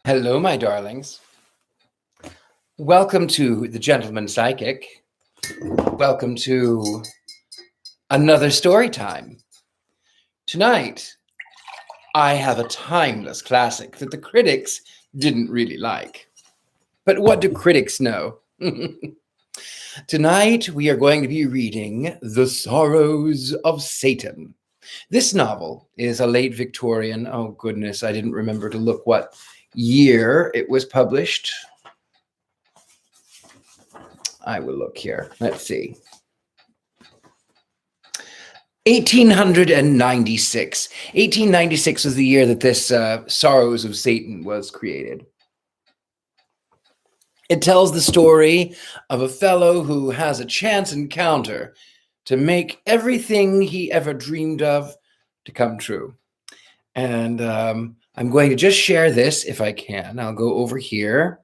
Hello, my darlings. Welcome to the Gentleman Psychic. Welcome to another story time. Tonight, I have a timeless classic that the critics didn't really like. But what do critics know? Tonight, we are going to be reading The Sorrows of Satan. This novel is a late Victorian. Oh, goodness, I didn't remember to look what year it was published. I will look here. Let's see. 1896. 1896 was the year that this Sorrows of Satan was created. It tells the story of a fellow who has a chance encounter to make everything he ever dreamed of to come true. And I'm going to just share this if I can. I'll go over here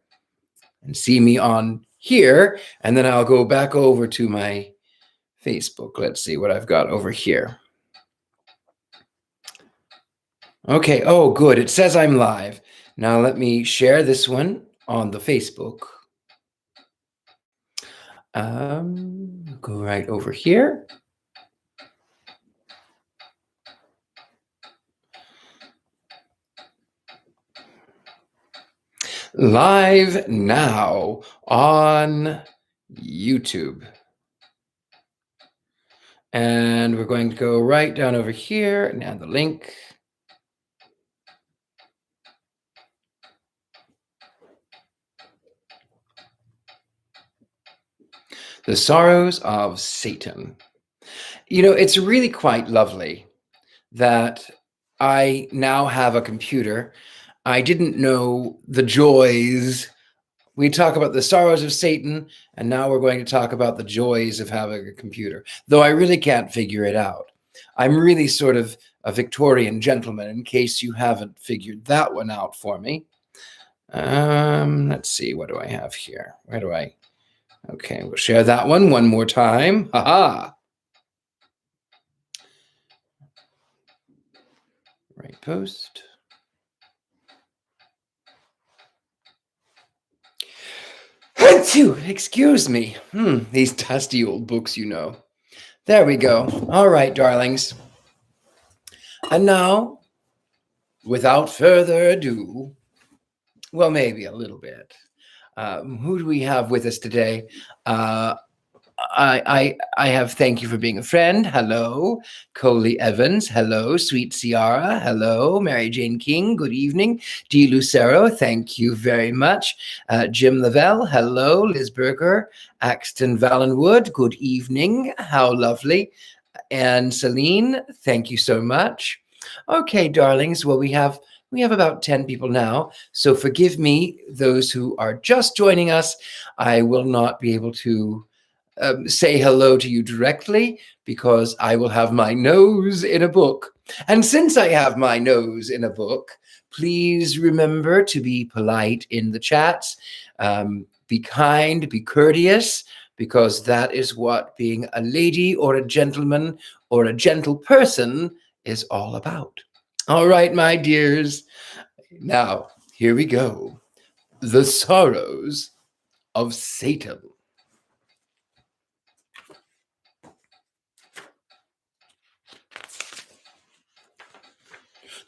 and see me on here, and then I'll go back over to my Facebook. Let's see what I've got over here. Okay, oh, good. It says I'm live. Now let me share this one on the Facebook. Go right over here. Live now on YouTube. And we're going to go right down over here and add the link. The Sorrows of Satan. You know, it's really quite lovely that I now have a computer. I didn't know the joys. We talk about the sorrows of Satan, and now we're going to talk about the joys of having a computer, though I really can't figure it out. I'm really sort of a Victorian gentleman, in case you haven't figured that one out for me. Let's see, what do I have here? Where do I? Okay, we'll share that one more time. Ha-ha! Right post. Excuse me. These dusty old books, you know. There we go. All right, darlings. And now, without further ado, well, maybe a little bit. Who do we have with us today? I have thank you for being a friend. Hello, Coley Evans. Hello, Sweet Ciara. Hello, Mary Jane King. Good evening. Dee Lucero. Thank you very much. Jim Lavelle. Hello, Liz Berger. Axton Valenwood. Good evening. How lovely. And Celine. Thank you so much. Okay, darlings. Well, we have about 10 people now, so forgive me, those who are just joining us. I will not be able to say hello to you directly because I will have my nose in a book. And since I have my nose in a book, please remember to be polite in the chats. Be kind, be courteous, because that is what being a lady or a gentleman or a gentle person is all about. All right, my dears. Now, here we go. The Sorrows of Satan.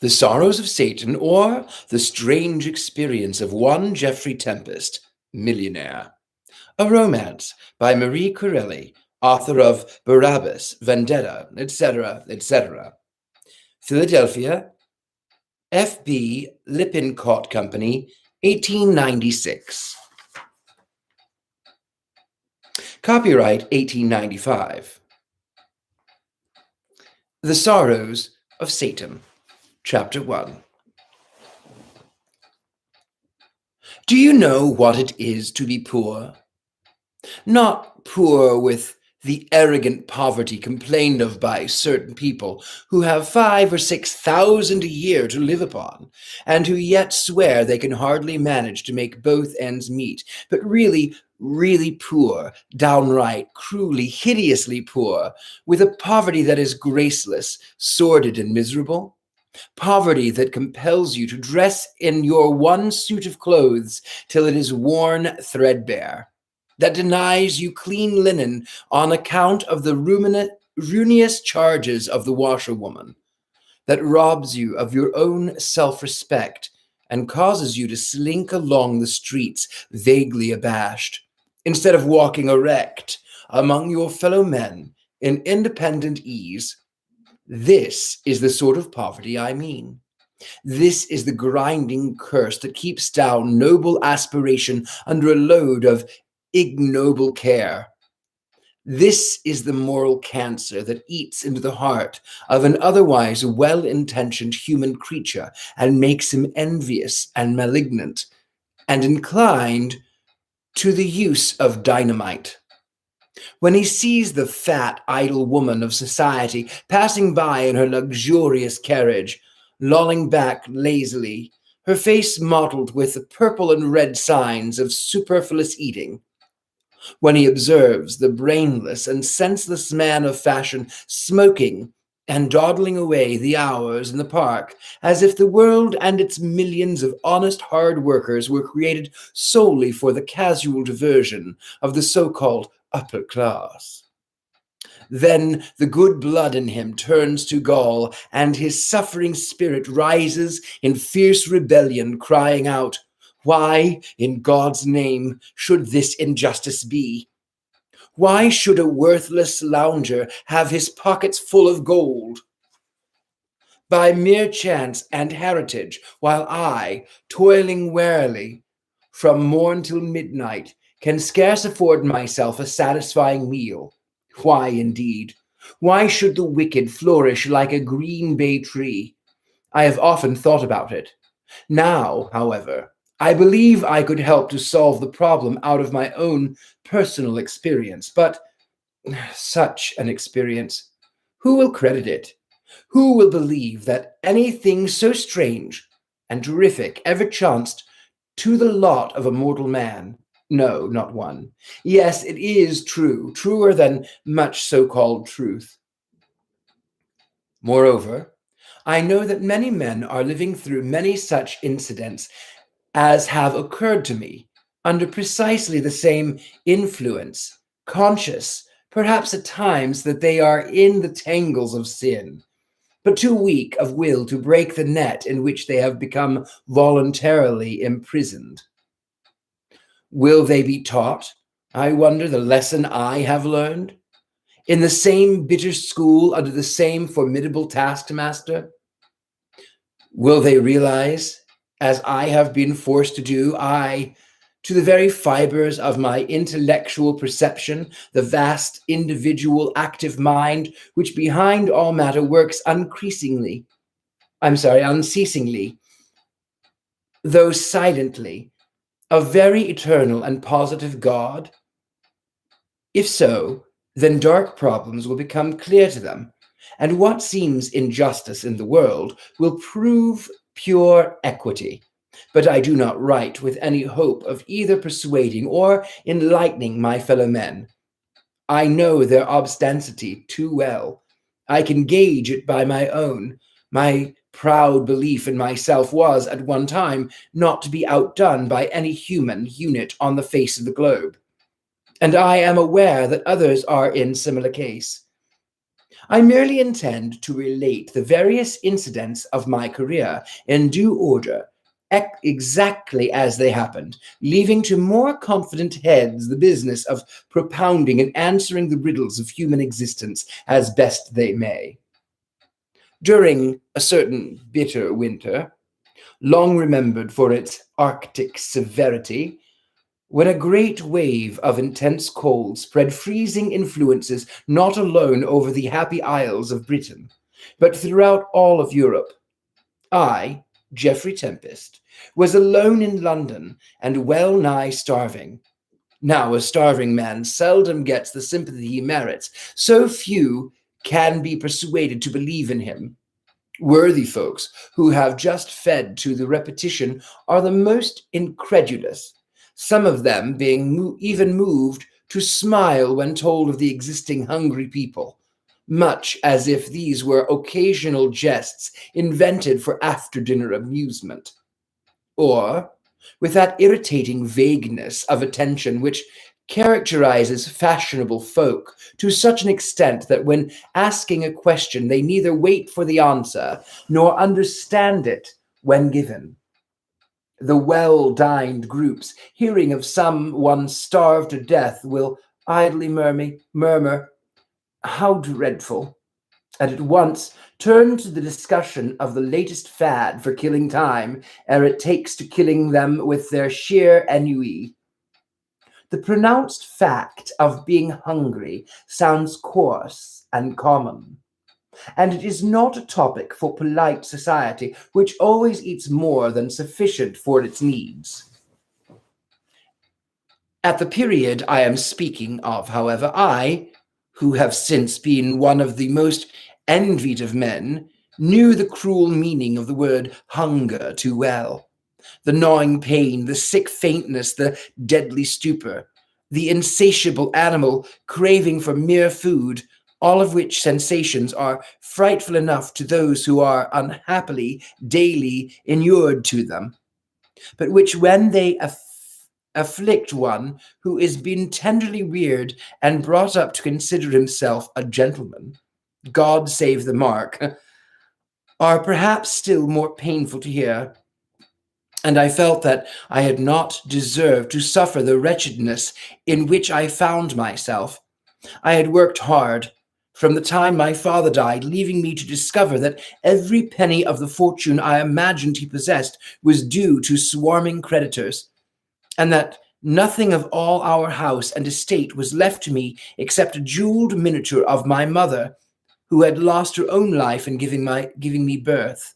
The Sorrows of Satan, or The Strange Experience of One Geoffrey Tempest, Millionaire. A romance by Marie Corelli, author of Barabbas, Vendetta, etc., etc. Philadelphia, F.B. Lippincott Company, 1896. Copyright 1895. The Sorrows of Satan, Chapter 1. Do you know what it is to be poor? Not poor with the arrogant poverty complained of by certain people who have 5,000 or 6,000 a year to live upon, and who yet swear they can hardly manage to make both ends meet, but really, really poor, downright, cruelly, hideously poor, with a poverty that is graceless, sordid, and miserable. Poverty that compels you to dress in your one suit of clothes till it is worn threadbare, that denies you clean linen on account of the ruinous charges of the washerwoman, that robs you of your own self-respect and causes you to slink along the streets vaguely abashed, instead of walking erect among your fellow men in independent ease. This is the sort of poverty I mean. This is the grinding curse that keeps down noble aspiration under a load of ignoble care. This is the moral cancer that eats into the heart of an otherwise well-intentioned human creature and makes him envious and malignant and inclined to the use of dynamite. When he sees the fat, idle woman of society passing by in her luxurious carriage, lolling back lazily, her face mottled with the purple and red signs of superfluous eating, when he observes the brainless and senseless man of fashion smoking and dawdling away the hours in the park as if the world and its millions of honest hard workers were created solely for the casual diversion of the so-called upper class. Then the good blood in him turns to gall, and his suffering spirit rises in fierce rebellion, crying out, "Why, in God's name, should this injustice be? Why should a worthless lounger have his pockets full of gold by mere chance and heritage, while I, toiling wearily from morn till midnight, can scarce afford myself a satisfying meal? Why, indeed? Why should the wicked flourish like a green bay tree? I have often thought about it. Now, however, I believe I could help to solve the problem out of my own personal experience, but such an experience, who will credit it? Who will believe that anything so strange and terrific ever chanced to the lot of a mortal man? No, not one. Yes, it is true, truer than much so-called truth. Moreover, I know that many men are living through many such incidents as have occurred to me, under precisely the same influence, conscious, perhaps at times, that they are in the tangles of sin, but too weak of will to break the net in which they have become voluntarily imprisoned. Will they be taught, I wonder, the lesson I have learned? In the same bitter school, under the same formidable taskmaster? Will they realize, as I have been forced to do, I, to the very fibers of my intellectual perception, the vast individual active mind, which behind all matter works unceasingly, though silently, a very eternal and positive God? If so, then dark problems will become clear to them, and what seems injustice in the world will prove pure equity. But I do not write with any hope of either persuading or enlightening my fellow men. I know their obstinacy too well. I can gauge it by my own. My proud belief in myself was, at one time, not to be outdone by any human unit on the face of the globe, and I am aware that others are in similar case. I merely intend to relate the various incidents of my career in due order, exactly as they happened, leaving to more confident heads the business of propounding and answering the riddles of human existence as best they may. During a certain bitter winter, long remembered for its Arctic severity, when a great wave of intense cold spread freezing influences not alone over the happy isles of Britain, but throughout all of Europe, I, Geoffrey Tempest, was alone in London and well nigh starving. Now, a starving man seldom gets the sympathy he merits. So few can be persuaded to believe in him. Worthy folks who have just fed to the repetition are the most incredulous, some of them being even moved to smile when told of the existing hungry people. much as if these were occasional jests invented for after-dinner amusement. Or, with that irritating vagueness of attention which characterizes fashionable folk to such an extent that when asking a question they neither wait for the answer nor understand it when given. The well-dined groups, hearing of some one starved to death, will idly murmur, "How dreadful!" and at once turn to the discussion of the latest fad for killing time ere it takes to killing them with their sheer ennui. The pronounced fact of being hungry sounds coarse and common, and it is not a topic for polite society, which always eats more than sufficient for its needs. At the period I am speaking of, however, I, who have since been one of the most envied of men, knew the cruel meaning of the word hunger too well. The gnawing pain, the sick faintness, the deadly stupor, the insatiable animal craving for mere food, all of which sensations are frightful enough to those who are unhappily daily inured to them, but which when they afflict one who is been tenderly reared and brought up to consider himself a gentleman, God save the mark, are perhaps still more painful to hear. And I felt that I had not deserved to suffer the wretchedness in which I found myself. I had worked hard from the time my father died, leaving me to discover that every penny of the fortune I imagined he possessed was due to swarming creditors, and that nothing of all our house and estate was left to me except a jeweled miniature of my mother, who had lost her own life in giving me birth.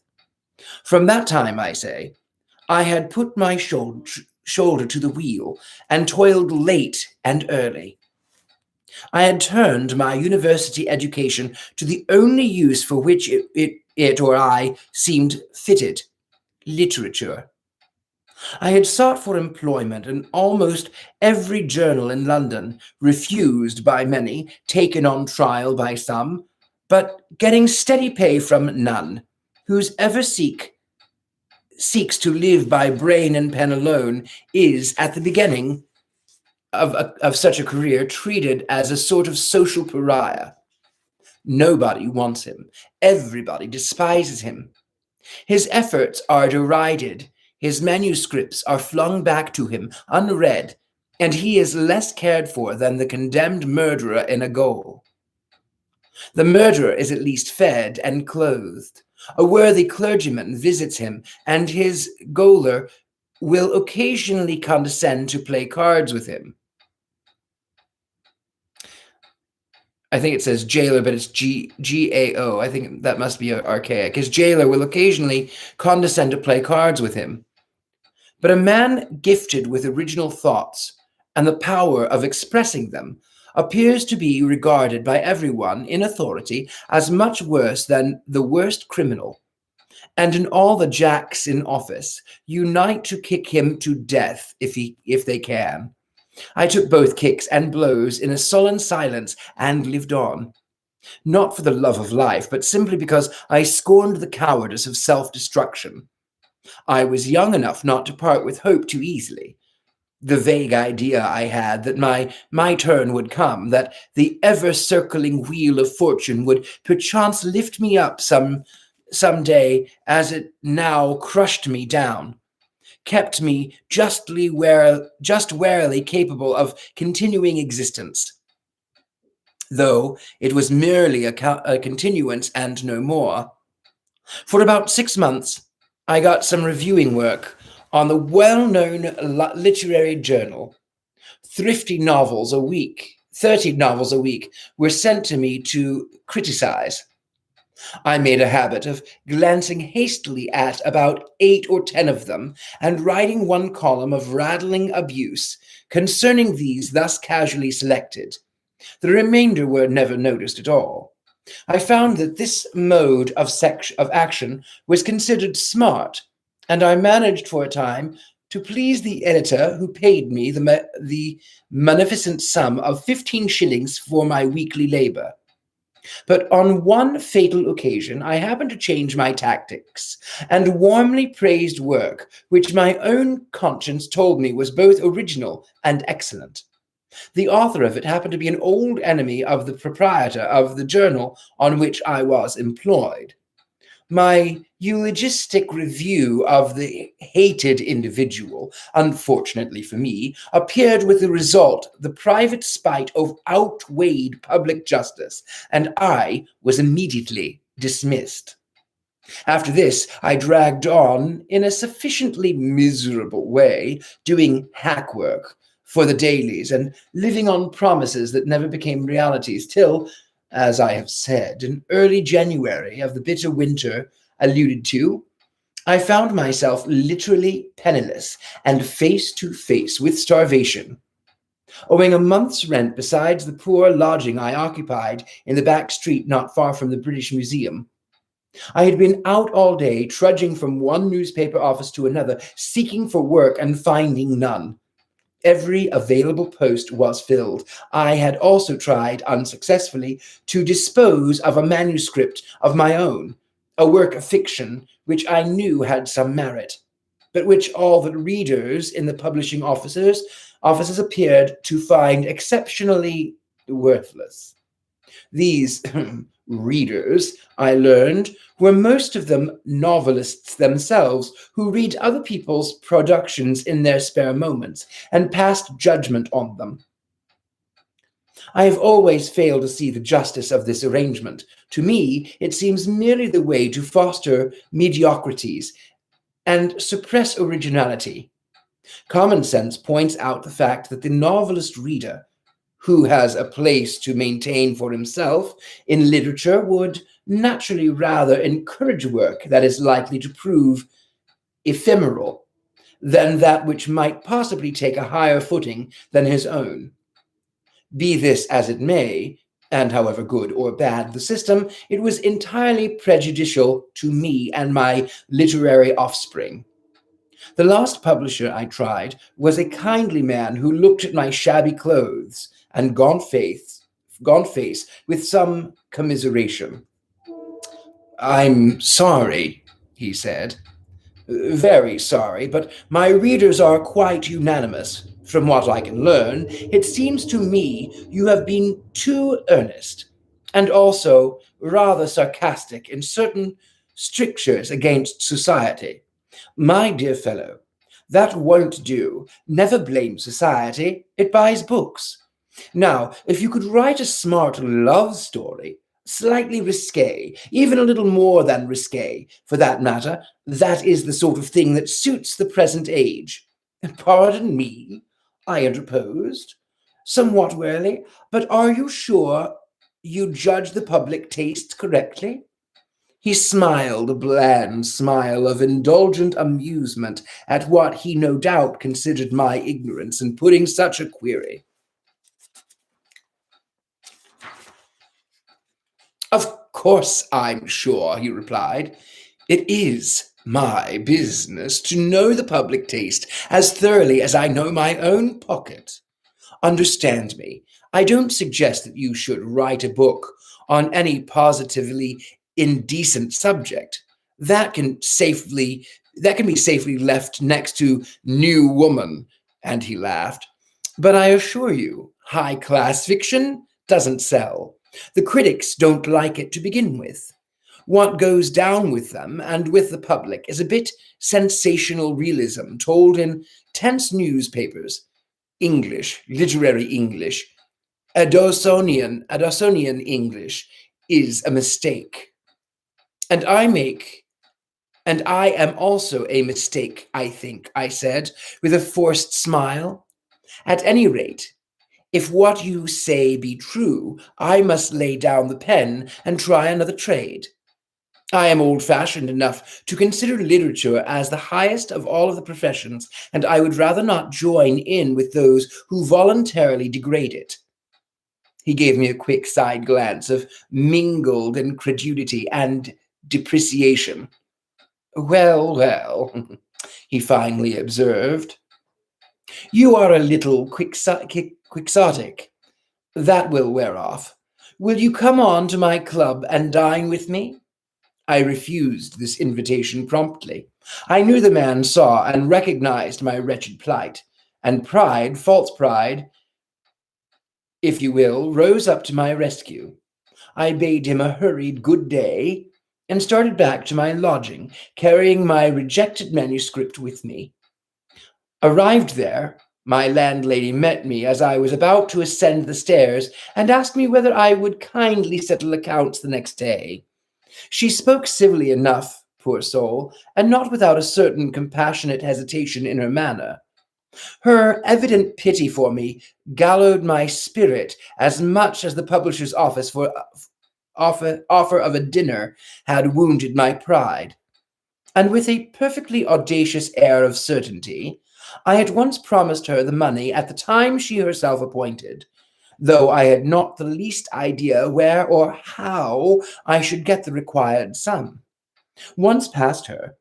From that time, I say, I had put my shoulder to the wheel and toiled late and early. I had turned my university education to the only use for which it or I seemed fitted, literature. I had sought for employment in almost every journal in London, refused by many, taken on trial by some, but getting steady pay from none. Whoever seeks to live by brain and pen alone is, at the beginning of such a career, treated as a sort of social pariah. Nobody wants him. Everybody despises him. His efforts are derided. His manuscripts are flung back to him unread, and he is less cared for than the condemned murderer in a gaol. The murderer is at least fed and clothed. A worthy clergyman visits him, and his gaoler will occasionally condescend to play cards with him. I think it says jailer, but it's G-A-O. I think that must be archaic. His jailer will occasionally condescend to play cards with him. But a man gifted with original thoughts and the power of expressing them appears to be regarded by everyone in authority as much worse than the worst criminal, and in all the jacks in office unite to kick him to death if they can. I took both kicks and blows in a sullen silence and lived on, not for the love of life, but simply because I scorned the cowardice of self-destruction. I was young enough not to part with hope too easily. The vague idea I had that my turn would come, that the ever-circling wheel of fortune would perchance lift me up some day, as it now crushed me down, kept me just warily capable of continuing existence, though it was merely a continuance and no more. For about 6 months, I got some reviewing work on the well-known literary journal. 30 novels a week were sent to me to criticize. I made a habit of glancing hastily at about 8 or 10 of them and writing one column of rattling abuse concerning these thus casually selected. The remainder were never noticed at all. I found that this mode of action was considered smart, and I managed for a time to please the editor, who paid me the magnificent sum of 15 shillings for my weekly labor. But on one fatal occasion, I happened to change my tactics and warmly praised work which my own conscience told me was both original and excellent. The author of it happened to be an old enemy of the proprietor of the journal on which I was employed. My eulogistic review of the hated individual, unfortunately for me, appeared with the result the private spite outweighed public justice, and I was immediately dismissed. After this, I dragged on in a sufficiently miserable way, doing hack work for the dailies and living on promises that never became realities till, as I have said, in early January of the bitter winter alluded to, I found myself literally penniless and face to face with starvation. Owing a month's rent besides the poor lodging I occupied in the back street not far from the British Museum, I had been out all day, trudging from one newspaper office to another, seeking for work and finding none. Every available post was filled. I had also tried, unsuccessfully, to dispose of a manuscript of my own, a work of fiction which I knew had some merit, but which all the readers in the publishing offices appeared to find exceptionally worthless. These readers, I learned, were most of them novelists themselves who read other people's productions in their spare moments and passed judgment on them. I have always failed to see the justice of this arrangement. To me, it seems merely the way to foster mediocrities and suppress originality. Common sense points out the fact that the novelist reader, who has a place to maintain for himself in literature, would naturally rather encourage work that is likely to prove ephemeral than that which might possibly take a higher footing than his own. Be this as it may, and however good or bad the system, it was entirely prejudicial to me and my literary offspring. The last publisher I tried was a kindly man who looked at my shabby clothes and gaunt face with some commiseration. "I'm sorry," he said, "very sorry, but my readers are quite unanimous. From what I can learn, it seems to me you have been too earnest, and also rather sarcastic in certain strictures against society. My dear fellow, that won't do. Never blame society. It buys books. Now, if you could write a smart love story, slightly risque, even a little more than risque, for that matter, that is the sort of thing that suits the present age." "Pardon me," I interposed, somewhat wearily, "but are you sure you judge the public taste correctly?" He smiled a bland smile of indulgent amusement at what he no doubt considered my ignorance in putting such a query. "Of course I'm sure," he replied. "It is my business to know the public taste as thoroughly as I know my own pocket. Understand me, I don't suggest that you should write a book on any positively indecent subject. That can be safely left next to New Woman," and he laughed. "But I assure you, high-class fiction doesn't sell. The critics don't like it to begin with. What goes down with them and with the public is a bit sensational realism told in tense newspapers. English, literary English, Dawsonian English is a mistake. And I am also a mistake, I think," I said, with a forced smile. "At any rate, if what you say be true, I must lay down the pen and try another trade. I am old-fashioned enough to consider literature as the highest of all of the professions, and I would rather not join in with those who voluntarily degrade it." He gave me a quick side glance of mingled incredulity and depreciation. "Well, well," he finally observed, "you are a little quixotic. That will wear off. Will you come on to my club and dine with me? I refused this invitation promptly. I knew the man saw and recognized my wretched plight, and pride, false pride, if you will, rose up to my rescue. I bade him a hurried good day and started back to my lodging, carrying my rejected manuscript with me. Arrived there, my landlady met me as I was about to ascend the stairs and asked me whether I would kindly settle accounts the next day. She spoke civilly enough, poor soul, and not without a certain compassionate hesitation in her manner. Her evident pity for me gallowed my spirit as much as the publisher's offer of a dinner had wounded my pride. And with a perfectly audacious air of certainty, I at once promised her the money at the time she herself appointed, though I had not the least idea where or how I should get the required sum. Once past her,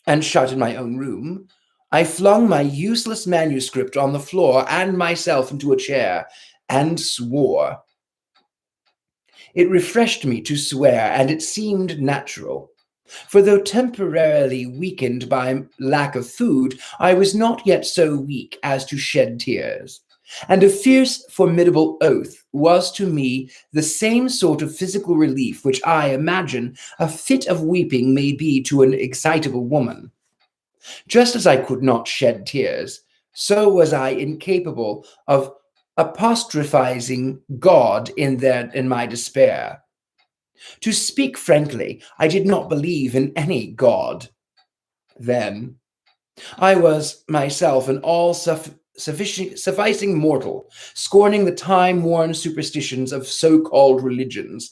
and shut in my own room, I flung my useless manuscript on the floor and myself into a chair, and swore. It refreshed me to swear, and it seemed natural. For though temporarily weakened by lack of food, I was not yet so weak as to shed tears. And a fierce, formidable oath was to me the same sort of physical relief which I imagine a fit of weeping may be to an excitable woman. Just as I could not shed tears, so was I incapable of apostrophizing God in my despair. To speak frankly, I did not believe in any God then. I was myself an all-sufficing mortal, scorning the time-worn superstitions of so-called religions.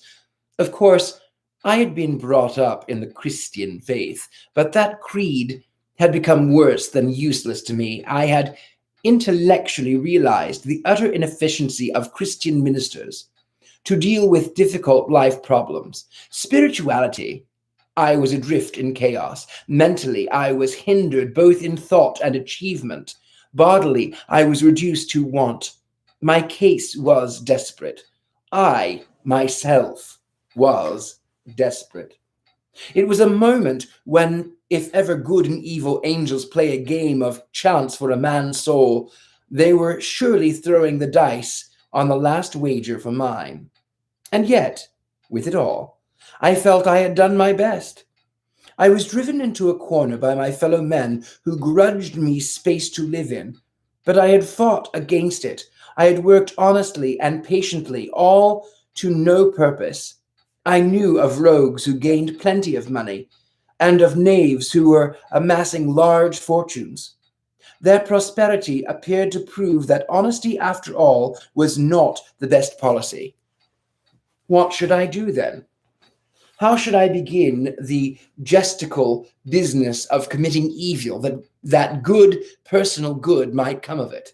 Of course, I had been brought up in the Christian faith, but that creed had become worse than useless to me. I had intellectually realized the utter inefficiency of Christian ministers to deal with difficult life problems. Spirituality, I was adrift in chaos. Mentally, I was hindered both in thought and achievement. Bodily, I was reduced to want. My case was desperate. I, myself, was desperate. It was a moment when, if ever good and evil angels play a game of chance for a man's soul, they were surely throwing the dice on the last wager for mine. And yet, with it all, I felt I had done my best. I was driven into a corner by my fellow men who grudged me space to live in, but I had fought against it. I had worked honestly and patiently, all to no purpose. I knew of rogues who gained plenty of money, and of knaves who were amassing large fortunes. Their prosperity appeared to prove that honesty, after all, was not the best policy. What should I do then? How should I begin the gestical business of committing evil, that good, personal good might come of it?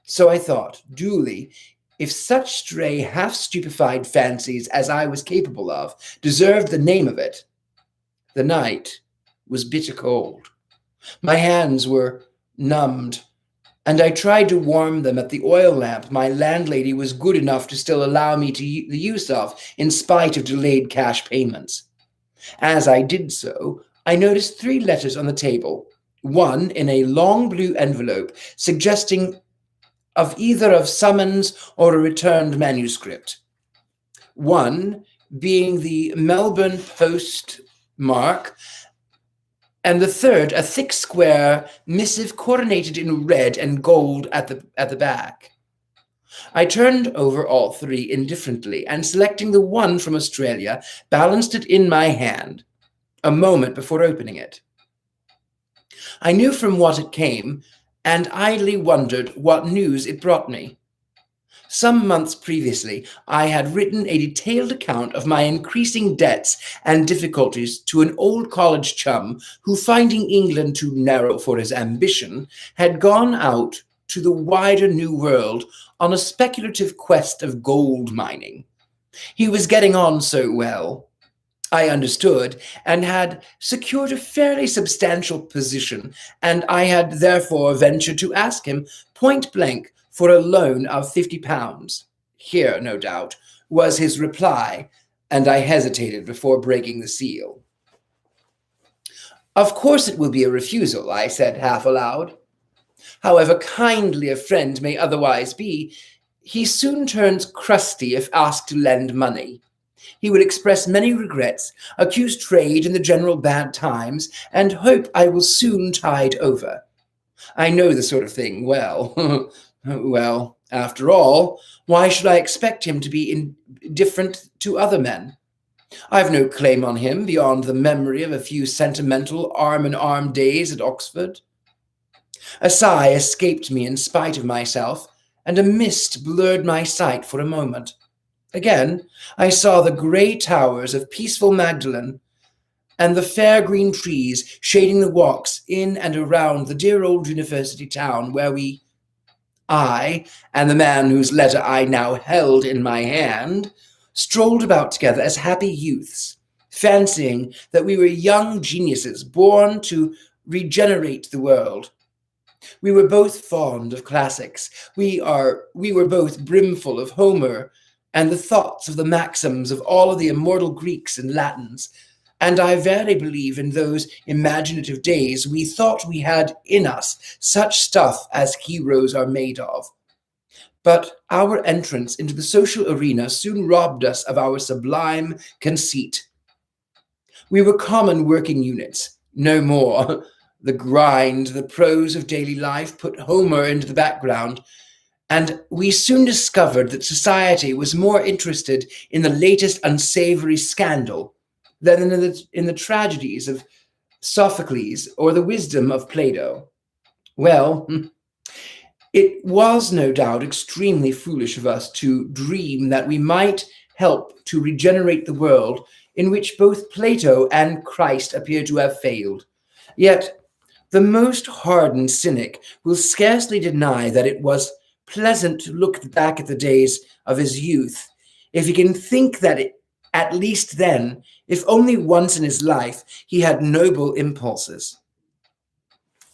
So I thought, duly, if such stray, half-stupefied fancies as I was capable of deserved the name of it, the night was bitter cold. My hands were numbed, and I tried to warm them at the oil lamp my landlady was good enough to still allow me the use of, in spite of delayed cash payments. As I did so, I noticed 3 letters on the table, one in a long blue envelope suggesting of either of summons or a returned manuscript. One being the Melbourne Post mark, and the third a thick square missive coronated in red and gold at the back. I turned over all 3 indifferently, and selecting the one from Australia, balanced it in my hand a moment before opening it. I knew from what it came, and idly wondered what news it brought me. Some months previously, I had written a detailed account of my increasing debts and difficulties to an old college chum who, finding England too narrow for his ambition, had gone out to the wider new world on a speculative quest of gold mining. He was getting on so well, I understood, and had secured a fairly substantial position, and I had therefore ventured to ask him point blank for a loan of £50. Here, no doubt, was his reply, and I hesitated before breaking the seal. Of course it will be a refusal, I said half aloud. However kindly a friend may otherwise be, he soon turns crusty if asked to lend money. He will express many regrets, accuse trade in the general bad times, and hope I will soon tide over. I know the sort of thing well. Well, after all, why should I expect him to be indifferent to other men? I've no claim on him beyond the memory of a few sentimental arm-in-arm days at Oxford. A sigh escaped me in spite of myself, and a mist blurred my sight for a moment. Again, I saw the grey towers of peaceful Magdalen, and the fair green trees shading the walks in and around the dear old university town where I, and the man whose letter I now held in my hand, strolled about together as happy youths, fancying that we were young geniuses born to regenerate the world. We were both fond of classics. We were both brimful of Homer and the thoughts of the maxims of all of the immortal Greeks and Latins, and I verily believe in those imaginative days we thought we had in us such stuff as heroes are made of. But our entrance into the social arena soon robbed us of our sublime conceit. We were common working units, no more. The grind, the prose of daily life put Homer into the background, and we soon discovered that society was more interested in the latest unsavory scandal than in the tragedies of Sophocles or the wisdom of Plato. Well, it was no doubt extremely foolish of us to dream that we might help to regenerate the world in which both Plato and Christ appear to have failed. Yet, the most hardened cynic will scarcely deny that it was pleasant to look back at the days of his youth, if he can think that at least then, if only once in his life, he had noble impulses.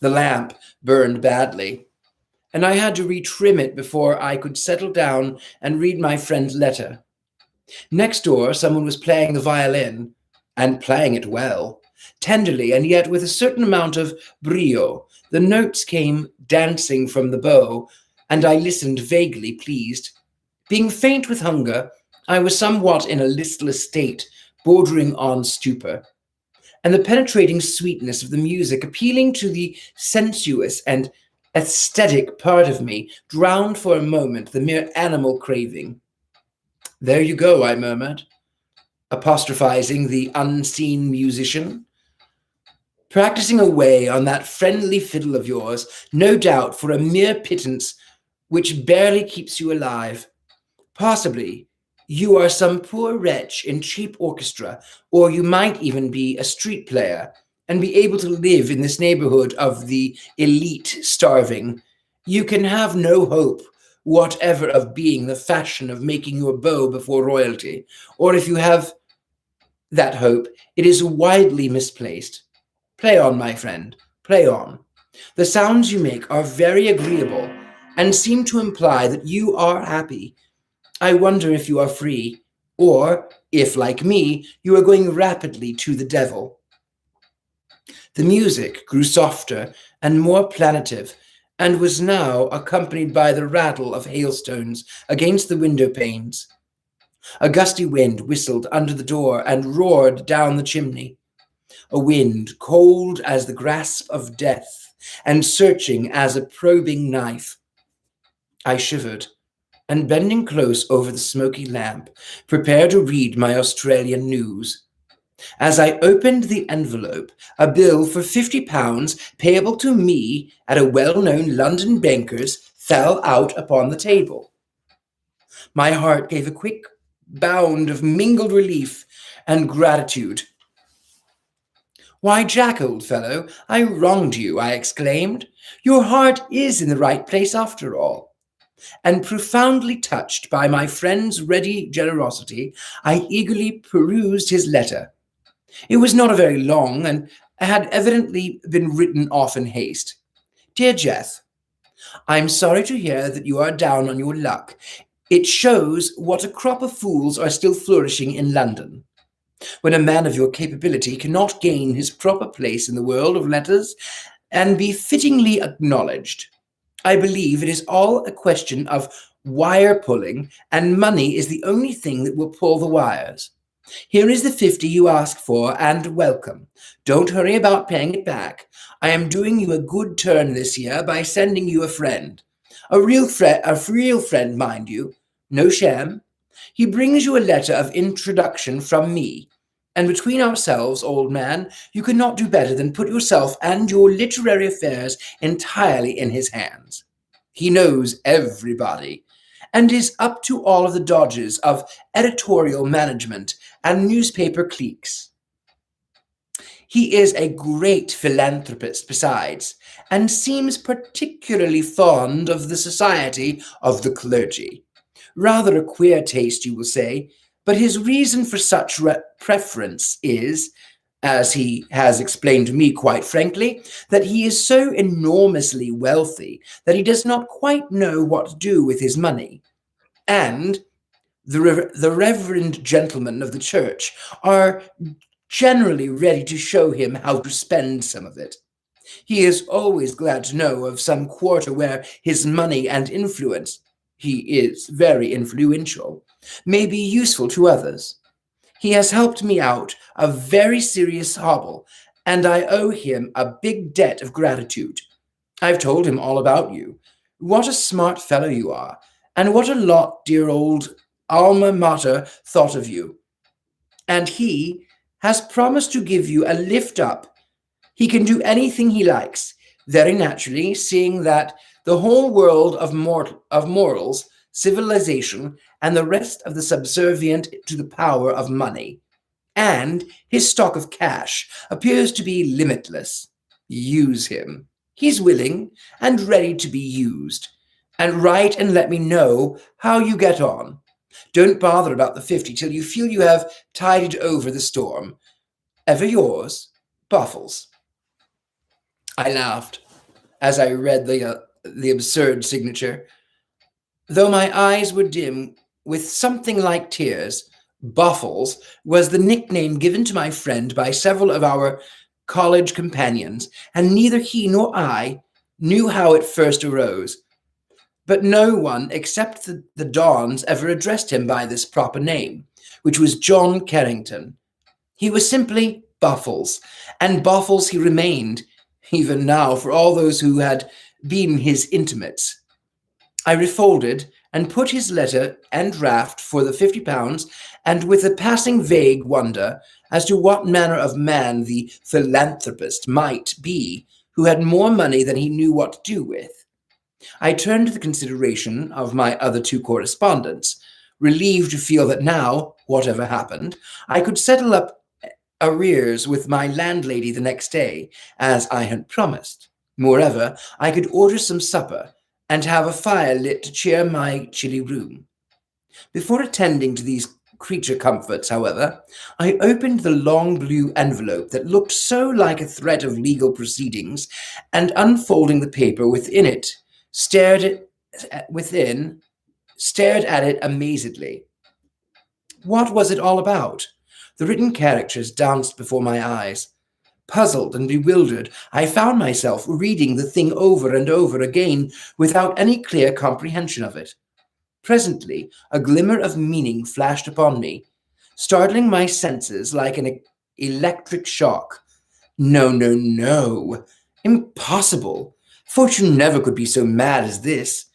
The lamp burned badly, and I had to retrim it before I could settle down and read my friend's letter. Next door, someone was playing the violin, and playing it well, tenderly, and yet with a certain amount of brio. The notes came dancing from the bow, and I listened vaguely pleased. Being faint with hunger, I was somewhat in a listless state, bordering on stupor, and the penetrating sweetness of the music, appealing to the sensuous and aesthetic part of me, drowned for a moment the mere animal craving. "There you go," I murmured, apostrophizing the unseen musician. "Practicing away on that friendly fiddle of yours, no doubt for a mere pittance which barely keeps you alive. Possibly you are some poor wretch in cheap orchestra, or you might even be a street player and be able to live in this neighborhood of the elite starving. You can have no hope whatever of being the fashion of making your bow before royalty, or if you have that hope, it is widely misplaced. Play on, my friend, play on. The sounds you make are very agreeable and seem to imply that you are happy. I wonder if you are free, or if, like me, you are going rapidly to the devil." The music grew softer and more plaintive, and was now accompanied by the rattle of hailstones against the window panes. A gusty wind whistled under the door and roared down the chimney. A wind cold as the grasp of death and searching as a probing knife. I shivered, and bending close over the smoky lamp, prepared to read my Australian news. As I opened the envelope, a bill for £50 payable to me at a well-known London banker's fell out upon the table. My heart gave a quick bound of mingled relief and gratitude. "Why, Jack, old fellow, I wronged you," I exclaimed. "Your heart is in the right place after all." And profoundly touched by my friend's ready generosity, I eagerly perused his letter. It was not very long, and had evidently been written off in haste. "Dear Jeff, I'm sorry to hear that you are down on your luck. It shows what a crop of fools are still flourishing in London, when a man of your capability cannot gain his proper place in the world of letters and be fittingly acknowledged. I believe it is all a question of wire pulling, and money is the only thing that will pull the wires. Here is the 50 you ask for, and welcome. Don't hurry about paying it back. I am doing you a good turn this year by sending you a friend. A real friend, mind you. No sham. He brings you a letter of introduction from me. And between ourselves, old man, you cannot do better than put yourself and your literary affairs entirely in his hands. He knows everybody, and is up to all of the dodges of editorial management and newspaper cliques. He is a great philanthropist besides, and seems particularly fond of the society of the clergy. Rather a queer taste, you will say, but his reason for such preference is, as he has explained to me quite frankly, that he is so enormously wealthy that he does not quite know what to do with his money. And the reverend gentlemen of the church are generally ready to show him how to spend some of it. He is always glad to know of some quarter where his money and influence, he is very influential, may be useful to others. He has helped me out a very serious hobble, and I owe him a big debt of gratitude. I've told him all about you. What a smart fellow you are, and what a lot dear old alma mater thought of you. And he has promised to give you a lift up. He can do anything he likes, very naturally, seeing that the whole world of morals, civilization, and the rest of the subservient to the power of money, and his stock of cash appears to be limitless. Use him. He's willing and ready to be used. And write and let me know how you get on. Don't bother about the 50 till you feel you have tided over the storm. Ever yours, Buffles. I laughed as I read the absurd signature. Though my eyes were dim with something like tears, Buffles was the nickname given to my friend by several of our college companions, and neither he nor I knew how it first arose. But no one except the Dons ever addressed him by this proper name, which was John Carrington. He was simply Buffles, and Buffles he remained, even now, for all those who had been his intimates. I refolded and put his letter and draft for the £50, and with a passing vague wonder as to what manner of man the philanthropist might be who had more money than he knew what to do with, I turned to the consideration of my other two correspondents, relieved to feel that now, whatever happened, I could settle up arrears with my landlady the next day, as I had promised. Moreover, I could order some supper and have a fire lit to cheer my chilly room. Before attending to these creature comforts, however, I opened the long blue envelope that looked so like a threat of legal proceedings, and unfolding the paper within it, stared at it amazedly. What was it all about? The written characters danced before my eyes. Puzzled and bewildered, I found myself reading the thing over and over again without any clear comprehension of it. Presently, a glimmer of meaning flashed upon me, startling my senses like an electric shock. No, no, no. Impossible. Fortune never could be so mad as this.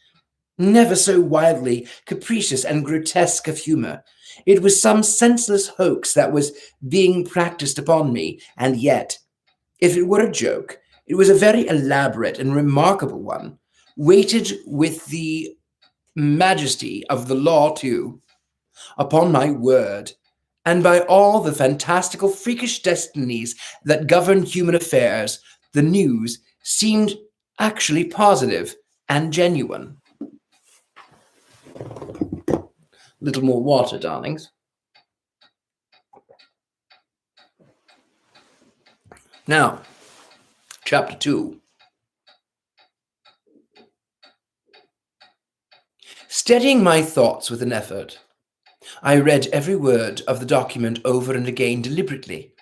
Never so wildly capricious and grotesque of humor. It was some senseless hoax that was being practiced upon me, and yet, if it were a joke, it was a very elaborate and remarkable one, weighted with the majesty of the law too. Upon my word, and by all the fantastical freakish destinies that govern human affairs, the news seemed actually positive and genuine. Little more water, darlings. Now, chapter 2. Steadying my thoughts with an effort, I read every word of the document over and again deliberately,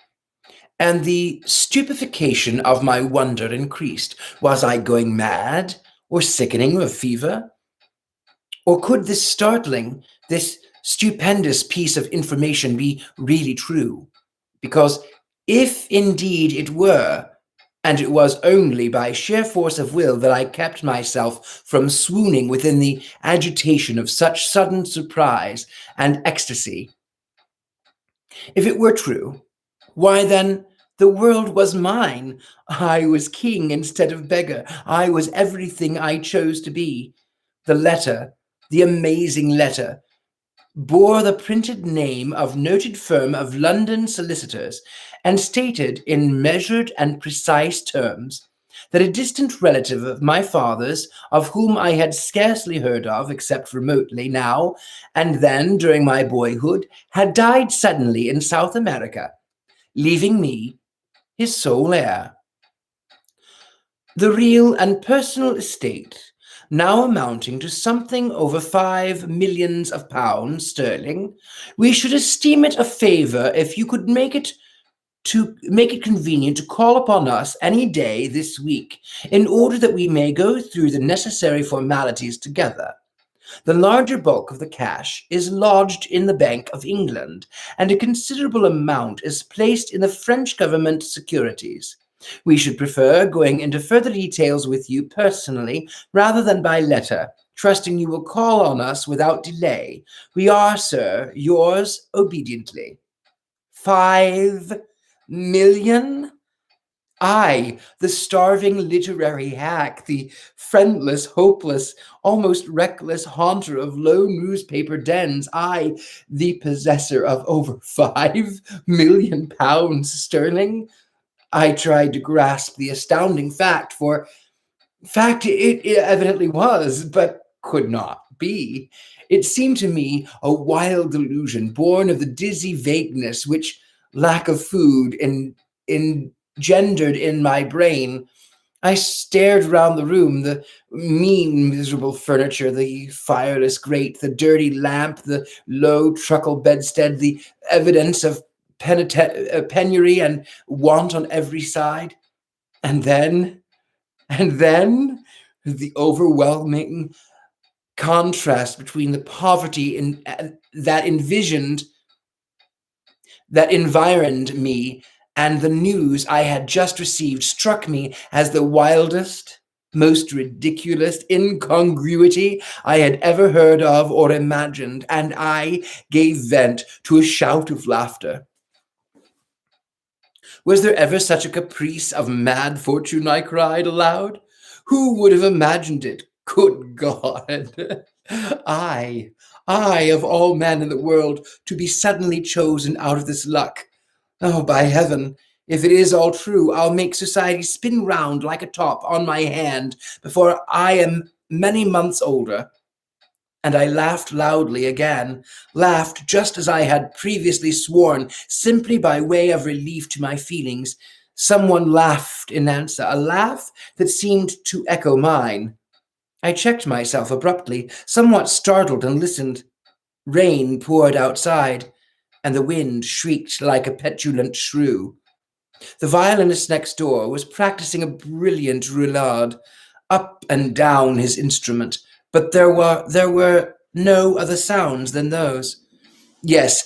and the stupefaction of my wonder increased. Was I going mad, or sickening with fever? Or could this stupendous piece of information be really true? Because if indeed it were, and it was only by sheer force of will that I kept myself from swooning within the agitation of such sudden surprise and ecstasy, if it were true, why then the world was mine. I was king instead of beggar. I was everything I chose to be. The letter, the amazing letter, bore the printed name of noted firm of London solicitors, and stated in measured and precise terms that a distant relative of my father's, of whom I had scarcely heard of except remotely now and then during my boyhood, had died suddenly in South America, leaving me his sole heir. The real and personal estate, now amounting to something over 5 millions of pounds sterling, we should esteem it a favour if you could make it convenient to call upon us any day this week, in order that we may go through the necessary formalities together. The larger bulk of the cash is lodged in the Bank of England, and a considerable amount is placed in the French government securities. We should prefer going into further details with you personally rather than by letter, trusting you will call on us without delay. We are, sir, yours obediently. 5 million? I, the starving literary hack, the friendless, hopeless, almost reckless haunter of low newspaper dens, I, the possessor of over 5 million pounds sterling? I tried to grasp the astounding fact, for fact it evidently was, but could not be. It seemed to me a wild delusion born of the dizzy vagueness which lack of food engendered in my brain. I stared round the room, the mean, miserable furniture, the fireless grate, the dirty lamp, the low truckle bedstead, the evidence of penury and want on every side. And then, the overwhelming contrast between the poverty that environed me and the news I had just received struck me as the wildest, most ridiculous incongruity I had ever heard of or imagined, and I gave vent to a shout of laughter. Was there ever such a caprice of mad fortune? I cried aloud. Who would have imagined it? Good God! I, I of all men in the world, to be suddenly chosen out of this luck. Oh, by heaven, if it is all true, I'll make society spin round like a top on my hand before I am many months older. And I laughed loudly again, laughed just as I had previously sworn, simply by way of relief to my feelings. Someone laughed in answer, a laugh that seemed to echo mine. I checked myself abruptly, somewhat startled, and listened. Rain poured outside, and the wind shrieked like a petulant shrew. The violinist next door was practicing a brilliant roulade, up and down his instrument, but there were no other sounds than those. Yes,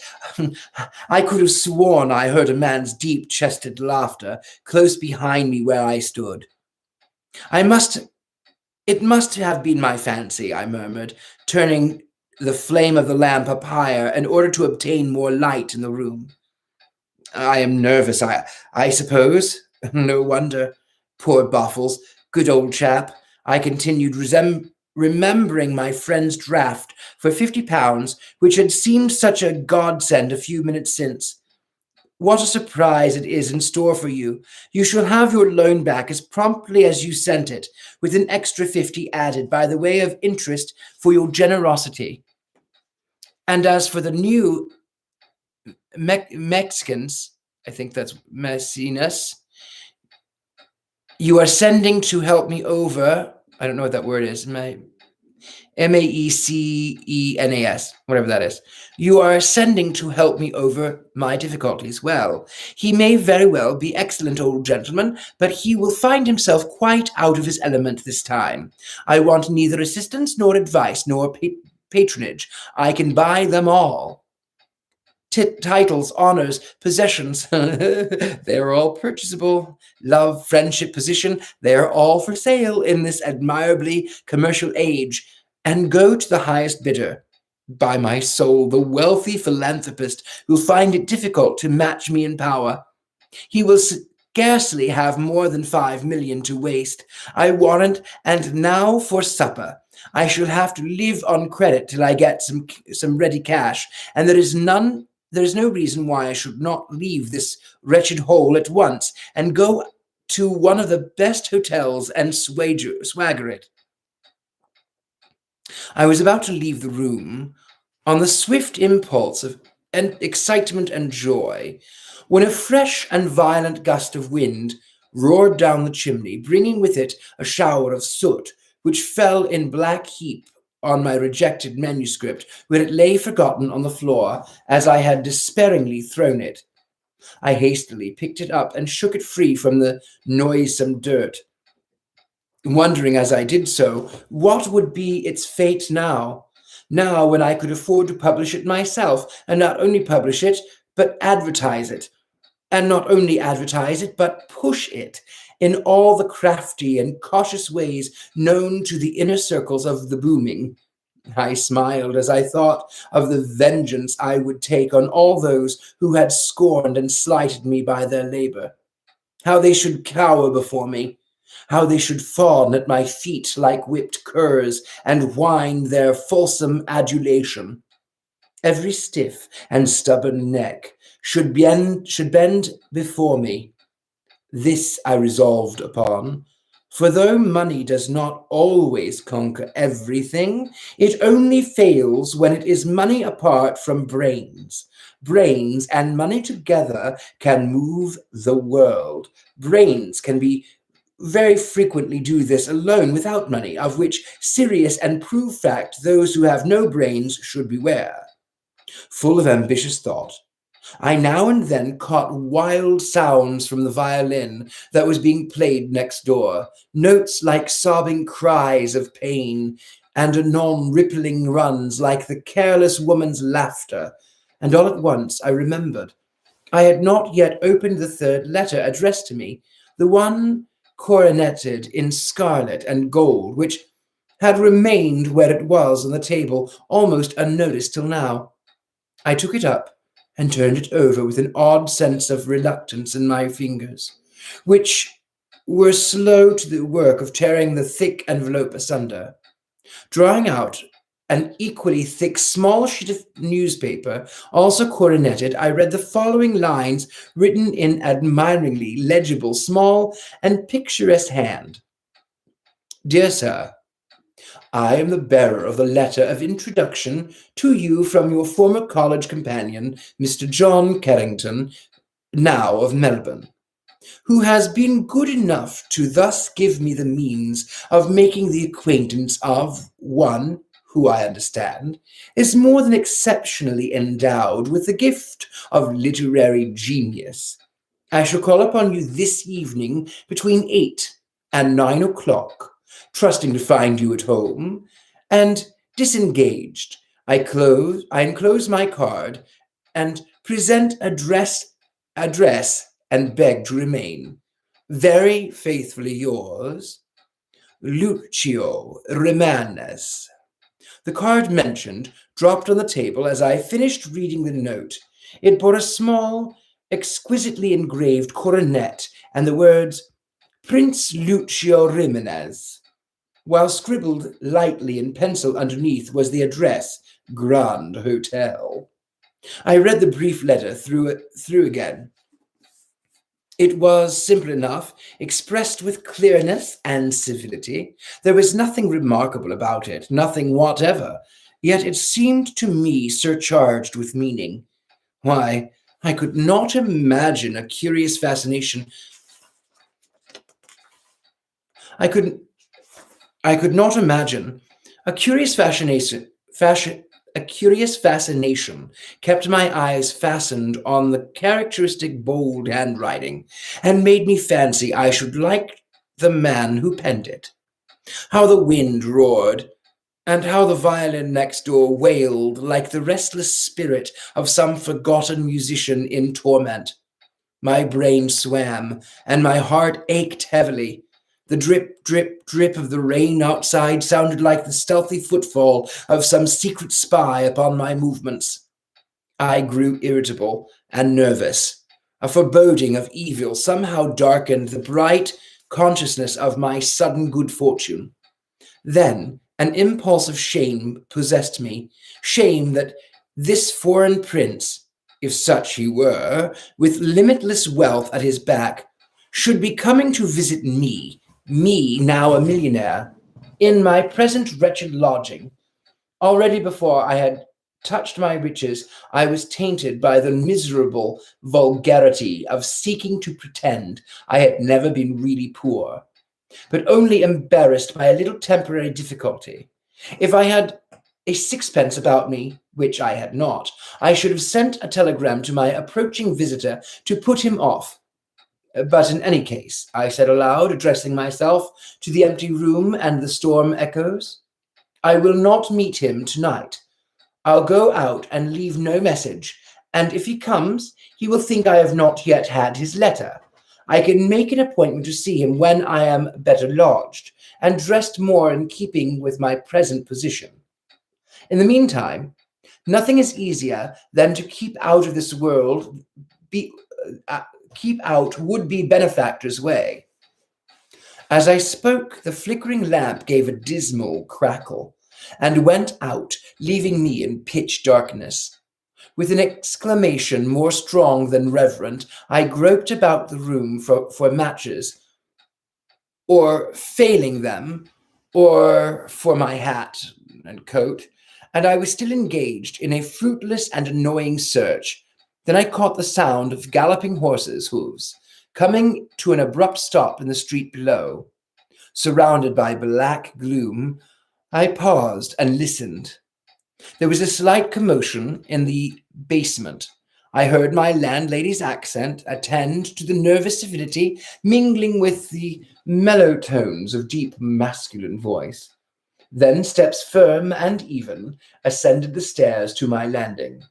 I could have sworn I heard a man's deep-chested laughter close behind me where I stood. It must have been my fancy, I murmured, turning the flame of the lamp up higher in order to obtain more light in the room. I am nervous, I suppose. No wonder. Poor Boffles, good old chap. I continued, remembering my friend's draft for £50, which had seemed such a godsend a few minutes since. What a surprise it is in store for you. You shall have your loan back as promptly as you sent it, with an extra 50 added by the way of interest for your generosity. And as for the new Mexicans, I think that's Messinas, you are sending to help me over. I don't know what that word is. Maecenas, whatever that is. You are sending to help me over my difficulties. Well, he may very well be excellent old gentleman, but he will find himself quite out of his element this time. I want neither assistance nor advice nor patronage. I can buy them all. Titles, honors, possessions, they're all purchasable. Love, friendship, position, they're all for sale in this admirably commercial age. And go to the highest bidder. By my soul, the wealthy philanthropist will find it difficult to match me in power. He will scarcely have more than 5 million to waste. I warrant, and now for supper. I shall have to live on credit till I get some ready cash, and there is no reason why I should not leave this wretched hole at once and go to one of the best hotels and swagger it. I was about to leave the room on the swift impulse of excitement and joy when a fresh and violent gust of wind roared down the chimney, bringing with it a shower of soot, which fell in black heap on my rejected manuscript, where it lay forgotten on the floor as I had despairingly thrown it. I hastily picked it up and shook it free from the noisome dirt, wondering as I did so what would be its fate now when I could afford to publish it myself, and not only publish it, but advertise it, and not only advertise it, but push it in all the crafty and cautious ways known to the inner circles of the booming. I smiled as I thought of the vengeance I would take on all those who had scorned and slighted me by their labor. How they should cower before me, how they should fawn at my feet like whipped curs and whine their fulsome adulation. Every stiff and stubborn neck should bend before me. This I resolved upon, for though money does not always conquer everything, it only fails when it is money apart from brains. Brains and money together can move the world. Brains can be very frequently do this alone without money, of which serious and proved fact those who have no brains should beware. Full of ambitious thought, I now and then caught wild sounds from the violin that was being played next door, notes like sobbing cries of pain, and anon rippling runs like the careless woman's laughter. And all at once I remembered I had not yet opened the third letter addressed to me, the one coroneted in scarlet and gold, which had remained where it was on the table almost unnoticed till now. I took it up and turned it over with an odd sense of reluctance in my fingers, which were slow to the work of tearing the thick envelope asunder. Drawing out an equally thick small sheet of newspaper, also coroneted, I read the following lines written in admiringly legible, small, and picturesque hand. Dear Sir, I am the bearer of the letter of introduction to you from your former college companion, Mr. John Carrington, now of Melbourne, who has been good enough to thus give me the means of making the acquaintance of one who, I understand, is more than exceptionally endowed with the gift of literary genius. I shall call upon you this evening between 8 and 9 o'clock, trusting to find you at home and disengaged. I enclose my card and present address and beg to remain. Very faithfully yours, Lucio Rimanes. The card mentioned dropped on the table as I finished reading the note. It bore a small, exquisitely engraved coronet and the words, Prince Lucio Rimanes, while scribbled lightly in pencil underneath was the address, Grand Hotel. I read the brief letter through again. It was simple enough, expressed with clearness and civility. There was nothing remarkable about it, nothing whatever, yet it seemed to me surcharged with meaning. Why, I could not imagine a curious fascination. I could not imagine A curious fascination kept my eyes fastened on the characteristic bold handwriting and made me fancy I should like the man who penned it. How the wind roared, and how the violin next door wailed like the restless spirit of some forgotten musician in torment. My brain swam, and my heart ached heavily. The drip, drip, drip of the rain outside sounded like the stealthy footfall of some secret spy upon my movements. I grew irritable and nervous. A foreboding of evil somehow darkened the bright consciousness of my sudden good fortune. Then an impulse of shame possessed me, shame that this foreign prince, if such he were, with limitless wealth at his back, should be coming to visit me now a millionaire, in my present wretched lodging. Already before I had touched my riches, I was tainted by the miserable vulgarity of seeking to pretend I had never been really poor, but only embarrassed by a little temporary difficulty. If I had a sixpence about me, which I had not, I should have sent a telegram to my approaching visitor to put him off. But in any case, I said aloud, addressing myself to the empty room and the storm echoes, I will not meet him tonight. I'll go out and leave no message, and if he comes, he will think I have not yet had his letter. I can make an appointment to see him when I am better lodged, and dressed more in keeping with my present position. In the meantime, nothing is easier than to keep out of this world, keep out would-be benefactor's way. As I spoke, the flickering lamp gave a dismal crackle and went out, leaving me in pitch darkness. With an exclamation more strong than reverent, I groped about the room for matches, or failing them, or for my hat and coat, and I was still engaged in a fruitless and annoying search. Then I caught the sound of galloping horses' hoofs, coming to an abrupt stop in the street below. Surrounded by black gloom, I paused and listened. There was a slight commotion in the basement. I heard my landlady's accent attend to the nervous civility mingling with the mellow tones of deep masculine voice. Then steps firm and even ascended the stairs to my landing.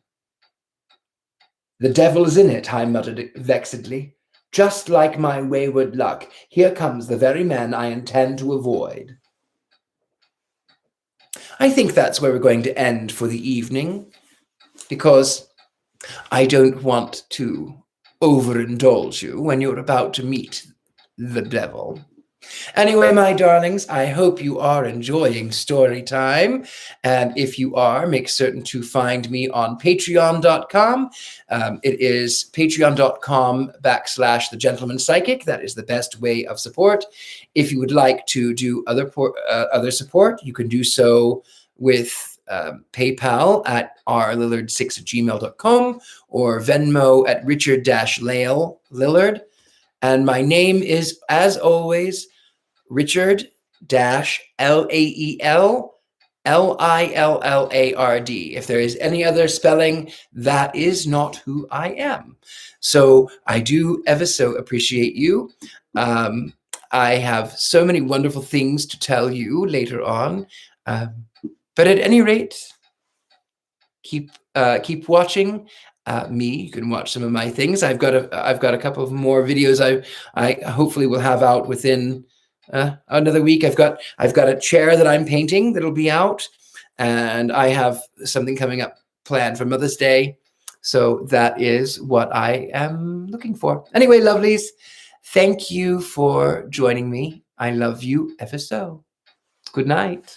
The devil is in it, I muttered vexedly. Just like my wayward luck, here comes the very man I intend to avoid. I think that's where we're going to end for the evening, because I don't want to overindulge you when you're about to meet the devil. Anyway, my darlings, I hope you are enjoying story time. And if you are, make certain to find me on patreon.com. It is patreon.com/The Gentleman Psychic. That is the best way of support. If you would like to do other support, you can do so with PayPal at rlillard6@gmail.com or Venmo at Richard-Lael Lillard. And my name is, as always, Richard-Lael Lillard. If there is any other spelling, that is not who I am. So I do ever so appreciate you. I have so many wonderful things to tell you later on. But at any rate, keep watching me. You can watch some of my things. I've got a couple of more videos I hopefully will have out within another week. I've got a chair that I'm painting that'll be out, and I have something coming up planned for Mother's Day. So that is what I am looking for. Anyway, lovelies, thank you for joining me. I love you ever so. Good night.